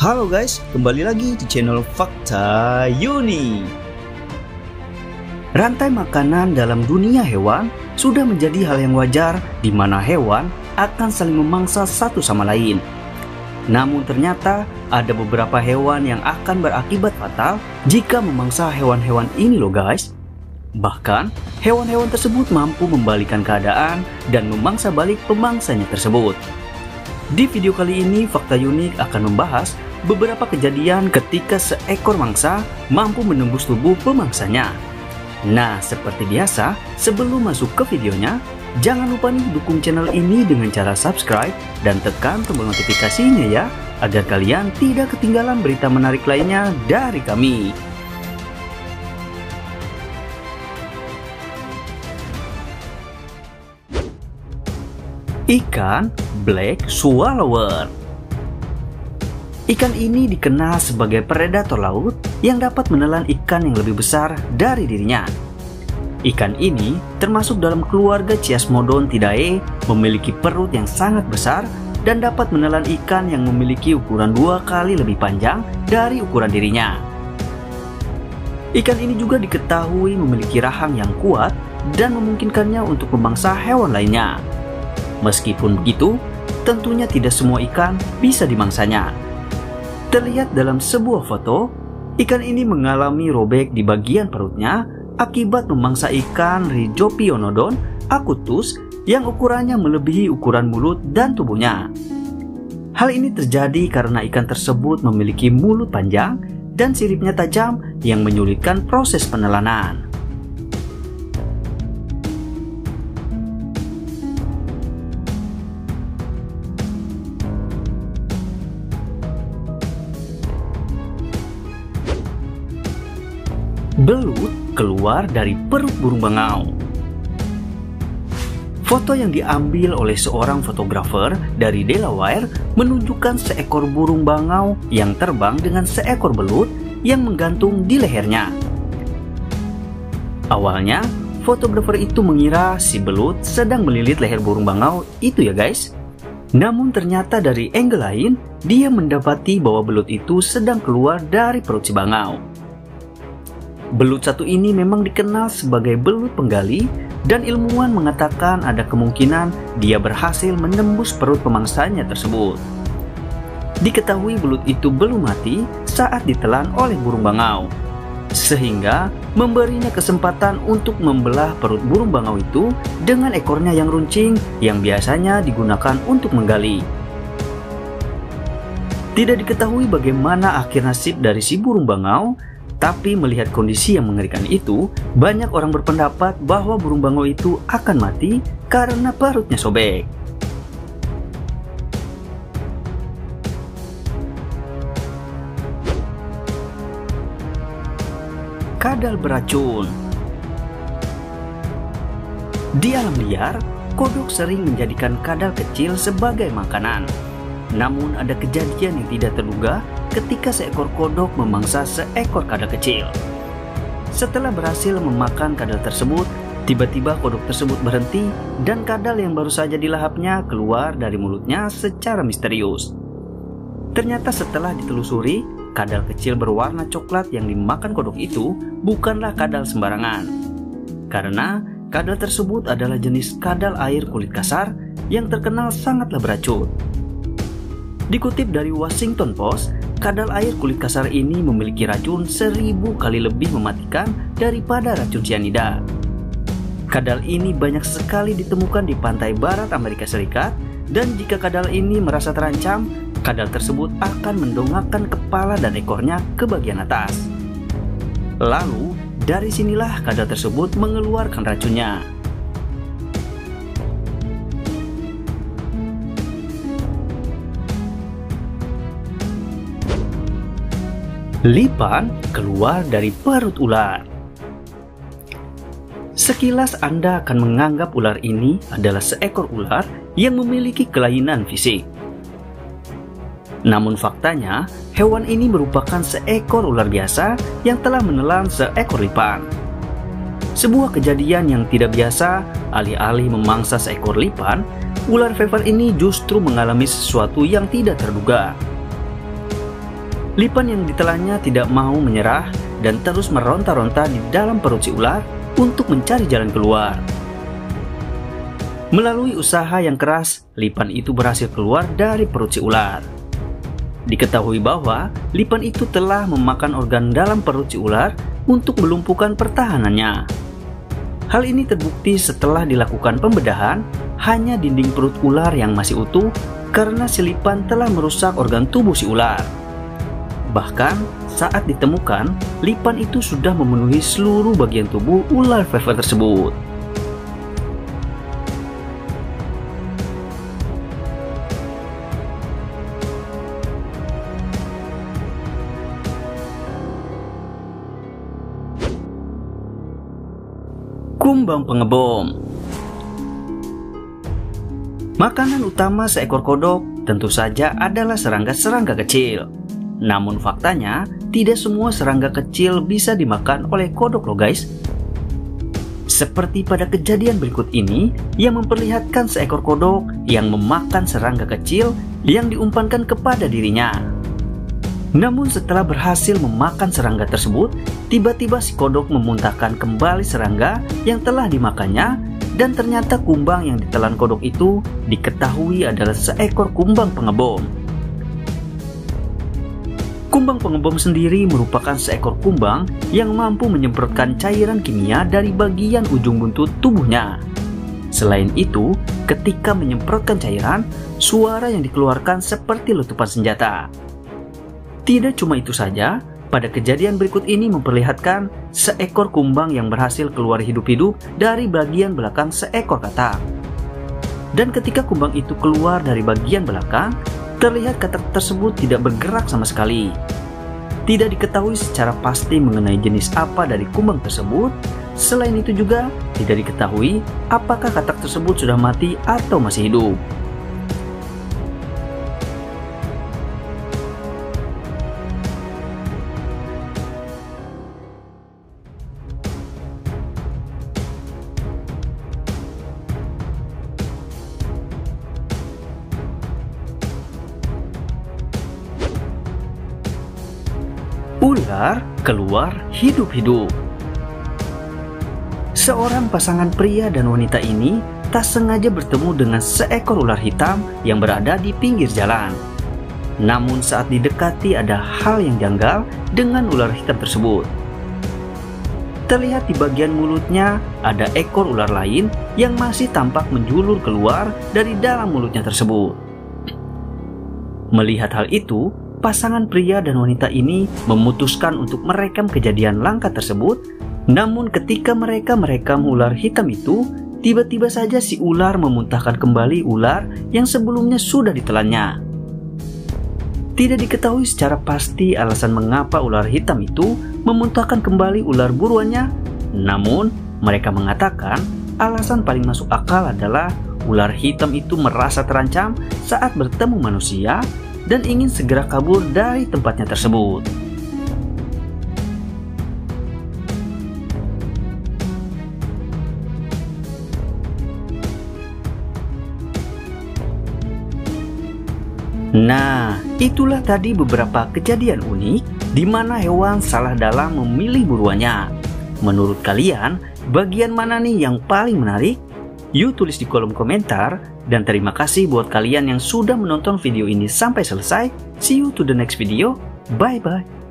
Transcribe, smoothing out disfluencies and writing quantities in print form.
Halo guys, kembali lagi di channel Fakta Uni. Rantai makanan dalam dunia hewan sudah menjadi hal yang wajar di mana hewan akan saling memangsa satu sama lain. Namun ternyata ada beberapa hewan yang akan berakibat fatal jika memangsa hewan-hewan ini loh guys. Bahkan hewan-hewan tersebut mampu membalikan keadaan dan memangsa balik pemangsanya tersebut. Di video kali ini, Fakta Unik akan membahas beberapa kejadian ketika seekor mangsa mampu menembus tubuh pemangsanya. Nah, seperti biasa, sebelum masuk ke videonya, jangan lupa nih dukung channel ini dengan cara subscribe dan tekan tombol notifikasinya ya, agar kalian tidak ketinggalan berita menarik lainnya dari kami. Ikan black swallower. Ikan ini dikenal sebagai predator laut yang dapat menelan ikan yang lebih besar dari dirinya. Ikan ini termasuk dalam keluarga Chiasmodontidae, memiliki perut yang sangat besar dan dapat menelan ikan yang memiliki ukuran 2 kali lebih panjang dari ukuran dirinya. Ikan ini juga diketahui memiliki rahang yang kuat dan memungkinkannya untuk memangsa hewan lainnya. Meskipun begitu, tentunya tidak semua ikan bisa dimangsanya. Terlihat dalam sebuah foto, ikan ini mengalami robek di bagian perutnya akibat memangsa ikan Rhizopionodon acutus yang ukurannya melebihi ukuran mulut dan tubuhnya. Hal ini terjadi karena ikan tersebut memiliki mulut panjang dan siripnya tajam yang menyulitkan proses penelanan. Belut keluar dari perut burung bangau. Foto yang diambil oleh seorang fotografer dari Delaware menunjukkan seekor burung bangau yang terbang dengan seekor belut yang menggantung di lehernya. Awalnya, fotografer itu mengira si belut sedang melilit leher burung bangau itu ya guys. Namun ternyata dari angle lain, dia mendapati bahwa belut itu sedang keluar dari perut si bangau. Belut satu ini memang dikenal sebagai belut penggali dan ilmuwan mengatakan ada kemungkinan dia berhasil menembus perut pemangsanya tersebut. Diketahui belut itu belum mati saat ditelan oleh burung bangau, sehingga memberinya kesempatan untuk membelah perut burung bangau itu dengan ekornya yang runcing yang biasanya digunakan untuk menggali. Tidak diketahui bagaimana akhir nasib dari si burung bangau. Tapi melihat kondisi yang mengerikan itu, banyak orang berpendapat bahwa burung bangau itu akan mati karena perutnya sobek. Kadal beracun. Di alam liar, kodok sering menjadikan kadal kecil sebagai makanan. Namun ada kejadian yang tidak terduga ketika seekor kodok memangsa seekor kadal kecil. Setelah berhasil memakan kadal tersebut, tiba-tiba kodok tersebut berhenti dan kadal yang baru saja dilahapnya keluar dari mulutnya secara misterius. Ternyata setelah ditelusuri, kadal kecil berwarna coklat yang dimakan kodok itu bukanlah kadal sembarangan. Karena kadal tersebut adalah jenis kadal air kulit kasar yang terkenal sangatlah beracun. Dikutip dari Washington Post, kadal air kulit kasar ini memiliki racun 1000 kali lebih mematikan daripada racun sianida. Kadal ini banyak sekali ditemukan di pantai barat Amerika Serikat, dan jika kadal ini merasa terancam, kadal tersebut akan mendongakkan kepala dan ekornya ke bagian atas. Lalu, dari sinilah kadal tersebut mengeluarkan racunnya. Lipan keluar dari perut ular. Sekilas Anda akan menganggap ular ini adalah seekor ular yang memiliki kelainan fisik. Namun faktanya, hewan ini merupakan seekor ular biasa yang telah menelan seekor lipan. Sebuah kejadian yang tidak biasa, alih-alih memangsa seekor lipan, ular Weaver ini justru mengalami sesuatu yang tidak terduga. Lipan yang ditelannya tidak mau menyerah dan terus meronta-ronta di dalam perut si ular untuk mencari jalan keluar. Melalui usaha yang keras, Lipan itu berhasil keluar dari perut si ular. Diketahui bahwa Lipan itu telah memakan organ dalam perut si ular untuk melumpuhkan pertahanannya. Hal ini terbukti setelah dilakukan pembedahan, hanya dinding perut ular yang masih utuh karena si Lipan telah merusak organ tubuh si ular. Bahkan saat ditemukan, Lipan itu sudah memenuhi seluruh bagian tubuh ular Vervet tersebut. Kumbang pengebom. Makanan utama seekor kodok tentu saja adalah serangga-serangga kecil. Namun faktanya, tidak semua serangga kecil bisa dimakan oleh kodok loh guys. Seperti pada kejadian berikut ini yang memperlihatkan seekor kodok yang memakan serangga kecil yang diumpankan kepada dirinya. Namun setelah berhasil memakan serangga tersebut, tiba-tiba si kodok memuntahkan kembali serangga yang telah dimakannya, dan ternyata kumbang yang ditelan kodok itu diketahui adalah seekor kumbang pengebom. Kumbang pengebom sendiri merupakan seekor kumbang yang mampu menyemprotkan cairan kimia dari bagian ujung buntut tubuhnya. Selain itu, ketika menyemprotkan cairan, suara yang dikeluarkan seperti letupan senjata. Tidak cuma itu saja, pada kejadian berikut ini memperlihatkan seekor kumbang yang berhasil keluar hidup-hidup dari bagian belakang seekor katak. Dan ketika kumbang itu keluar dari bagian belakang, terlihat katak tersebut tidak bergerak sama sekali. Tidak diketahui secara pasti mengenai jenis apa dari kumbang tersebut. Selain itu juga tidak diketahui apakah katak tersebut sudah mati atau masih hidup. Ular keluar hidup-hidup. Seorang pasangan pria dan wanita ini tak sengaja bertemu dengan seekor ular hitam yang berada di pinggir jalan. Namun saat didekati ada hal yang janggal dengan ular hitam tersebut. Terlihat di bagian mulutnya ada ekor ular lain yang masih tampak menjulur keluar dari dalam mulutnya tersebut. Melihat hal itu, pasangan pria dan wanita ini memutuskan untuk merekam kejadian langka tersebut. Namun ketika mereka merekam ular hitam itu, tiba-tiba saja si ular memuntahkan kembali ular yang sebelumnya sudah ditelannya. Tidak diketahui secara pasti alasan mengapa ular hitam itu memuntahkan kembali ular buruannya. Namun mereka mengatakan alasan paling masuk akal adalah ular hitam itu merasa terancam saat bertemu manusia dan ingin segera kabur dari tempatnya tersebut. Nah, itulah tadi beberapa kejadian unik di mana hewan salah dalam memilih buruannya. Menurut kalian, bagian mana nih yang paling menarik? Yuk tulis di kolom komentar. Dan terima kasih buat kalian yang sudah menonton video ini sampai selesai. See you to the next video. Bye bye.